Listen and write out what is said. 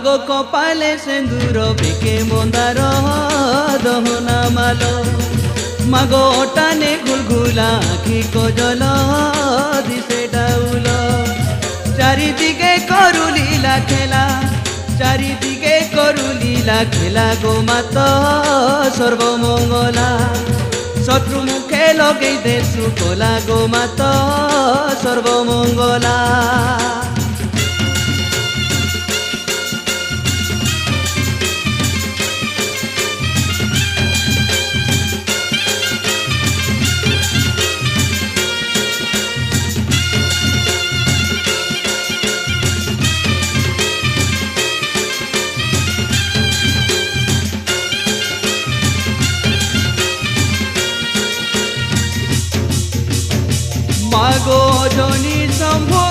মাগো কপালে সেন্দুর বেকে মন্দার দহনা মালো মাগো ওটানে ঘুলঘুলা আখি কজল দিশে ডাউল চারিদিকে করু লীলা খেলা চারিদিকে করু লীলা খেলা গো মাত সর্বমঙ্গলা শত্রু মুখে লগেই দেশু কলা গো মাত সর্বমঙ্গলা মাগো জনি শম্ভু